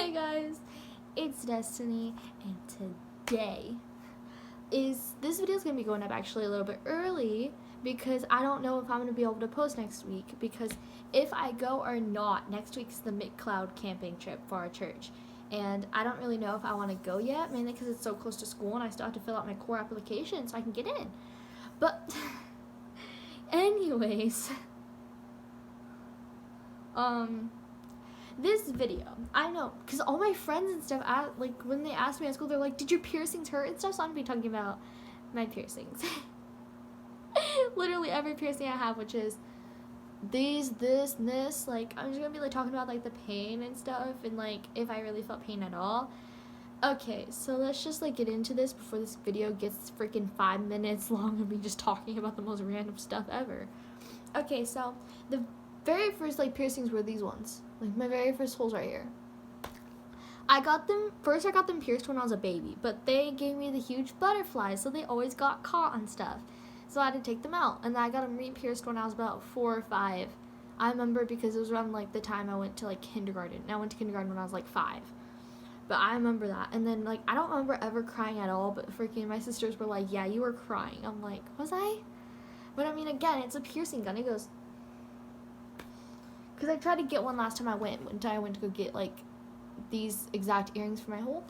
Hey guys, it's Destiny, and today this video is going to be going up actually a little bit early because I don't know if I'm going to be able to post next week, because if I go or not, next week's the McCloud camping trip for our church, and I don't really know if I want to go yet, mainly because it's so close to school and I still have to fill out my core application so I can get in. But anyways, this video, I know, because all my friends and stuff, like, when they asked me at school, they're like, did your piercings hurt and stuff? So I'm going to be talking about my piercings. Literally every piercing I have, which is these, this, and this. Like, I'm just going to be, like, talking about, like, the pain and stuff, and, like, if I really felt pain at all. Okay, so let's just, like, get into this before this video gets freaking 5 minutes long of me just talking about the most random stuff ever. Okay, so the very first, like, piercings were these ones. Like, my very first holes right here. I got them pierced when I was a baby, but they gave me the huge butterflies, so they always got caught on stuff. So I had to take them out, and I got them re-pierced when I was about 4 or 5. I remember because it was around, like, the time I went to, like, kindergarten. And I went to kindergarten when I was, like, 5. But I remember that. And then, like, I don't remember ever crying at all, but freaking my sisters were like, yeah, you were crying. I'm like, was I? But, I mean, again, it's a piercing gun. It goes... Because I tried to get one last time I went to go get, like, these exact earrings for my hole.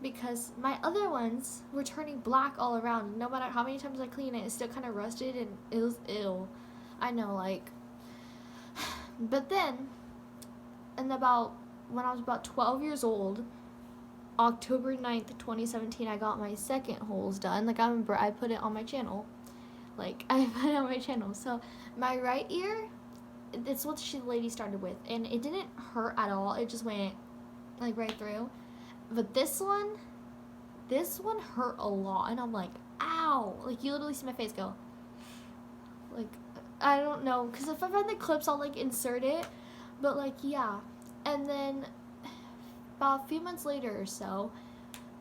Because my other ones were turning black all around. No matter how many times I clean it, it's still kind of rusted, and it was ill. I know, like... But then, when I was about 12 years old, October 9th, 2017, I got my second holes done. Like, I remember I put it on my channel. Like, I put it on my channel. So, my right ear... It's what the lady started with, and it didn't hurt at all. It just went, like, right through. But this one hurt a lot, and I'm like, ow. Like, you literally see my face go. Like, I don't know, because if I find the clips, I'll, like, insert it. But, like, yeah. And then, about a few months later or so,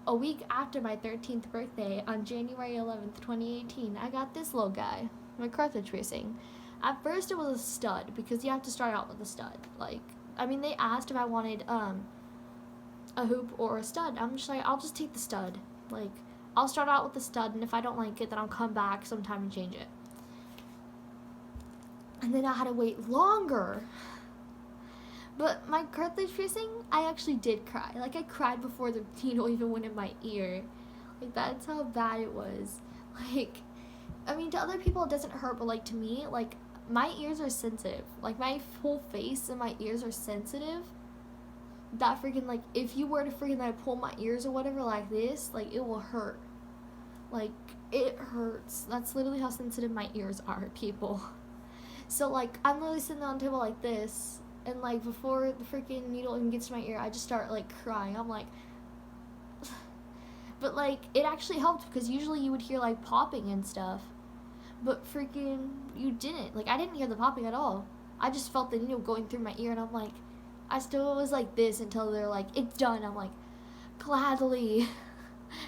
a week after my 13th birthday, on January 11th, 2018, I got this little guy, my cartilage piercing. At first, it was a stud, because you have to start out with a stud. Like, I mean, they asked if I wanted, a hoop or a stud. I'm just like, I'll just take the stud. Like, I'll start out with the stud, and if I don't like it, then I'll come back sometime and change it. And then I had to wait longer. But my cartilage piercing, I actually did cry. Like, I cried before the needle even went in my ear. Like, that's how bad it was. Like, I mean, to other people, it doesn't hurt, but, like, to me, like, my ears are sensitive. Like, my whole face and my ears are sensitive. That freaking, like, if you were to freaking, like, pull my ears or whatever like this, like, it will hurt. Like, it hurts. That's literally how sensitive my ears are, people. So, like, I'm literally sitting on the table like this, and, like, before the freaking needle even gets to my ear, I just start, like, crying. I'm like... But, like, it actually helped, because usually you would hear, like, popping and stuff. But freaking, you didn't. Like, I didn't hear the popping at all. I just felt the needle going through my ear, and I'm like, I still was like this until they're like, it's done. I'm like, gladly.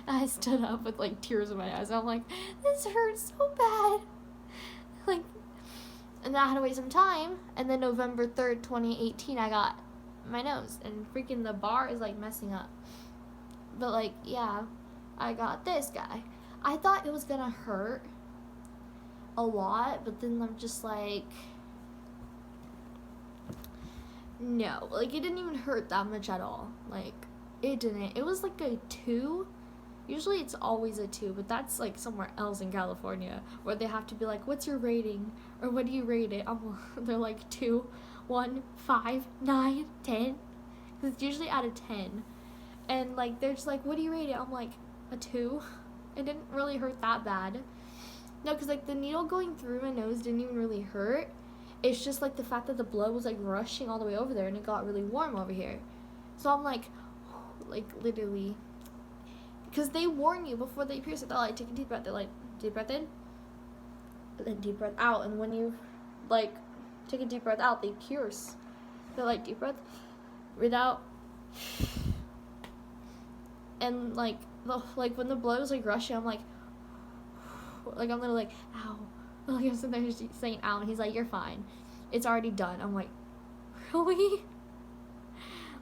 And I stood up with, like, tears in my eyes. I'm like, this hurts so bad. Like, and then I had to wait some time. And then November 3rd, 2018, I got my nose. And freaking the bar is, like, messing up. But, like, yeah, I got this guy. I thought it was gonna hurt a lot, but then I'm just like, no, like, it didn't even hurt that much at all. Like, it didn't. It was like a 2. Usually it's always a 2, but that's like somewhere else in California where they have to be like, what's your rating, or what do you rate it? They're like 2, 1, 5, 9, 10. It's usually out of 10, and like, they're just like, what do you rate it? I'm like, a 2. It didn't really hurt that bad. No, because, like, the needle going through my nose didn't even really hurt. It's just, like, the fact that the blood was, like, rushing all the way over there, and it got really warm over here. So I'm like, literally. Because they warn you before they pierce it. They're like, take a deep breath. They're like, deep breath in, then deep breath out. And when you, like, take a deep breath out, they pierce. They're like, deep breath, breathe out. And, like, when the blood was, like, rushing, I'm like, like, I'm literally like, ow. Like, I'm sitting there just saying ow, and he's like, you're fine. It's already done. I'm like, really?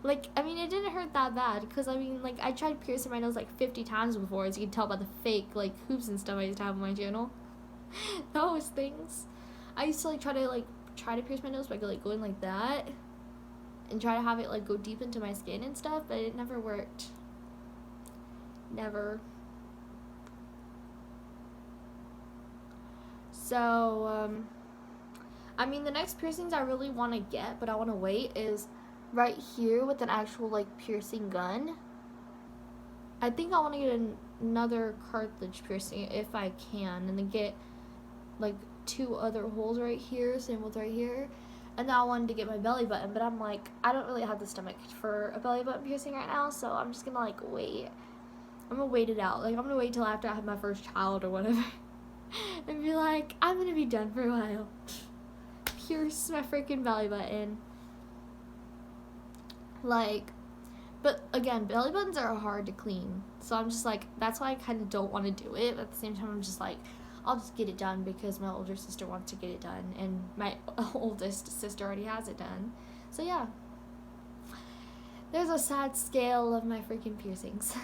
Like, I mean, it didn't hurt that bad, because, I mean, like, I tried piercing my nose, like, 50 times before, as you can tell by the fake, like, hoops and stuff I used to have on my channel. Those things. I used to, like, try to pierce my nose by, like, going like that, and try to have it, like, go deep into my skin and stuff, but it never worked. Never. So, I mean, the next piercings I really want to get, but I want to wait, is right here with an actual, like, piercing gun. I think I want to get another cartilage piercing if I can, and then get, like, 2 other holes right here, same with right here. And then I wanted to get my belly button, but I'm like, I don't really have the stomach for a belly button piercing right now, so I'm just gonna, like, wait. I'm gonna wait it out. Like, I'm gonna wait till after I have my first child or whatever. And be like, I'm gonna be done for a while. Pierce my freaking belly button. Like, but again, belly buttons are hard to clean. So I'm just like, that's why I kind of don't want to do it. But at the same time, I'm just like, I'll just get it done because my older sister wants to get it done. And my oldest sister already has it done. So yeah. There's a sad scale of my freaking piercings.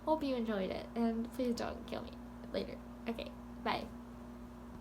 Hope you enjoyed it. And please don't kill me later. Okay, bye.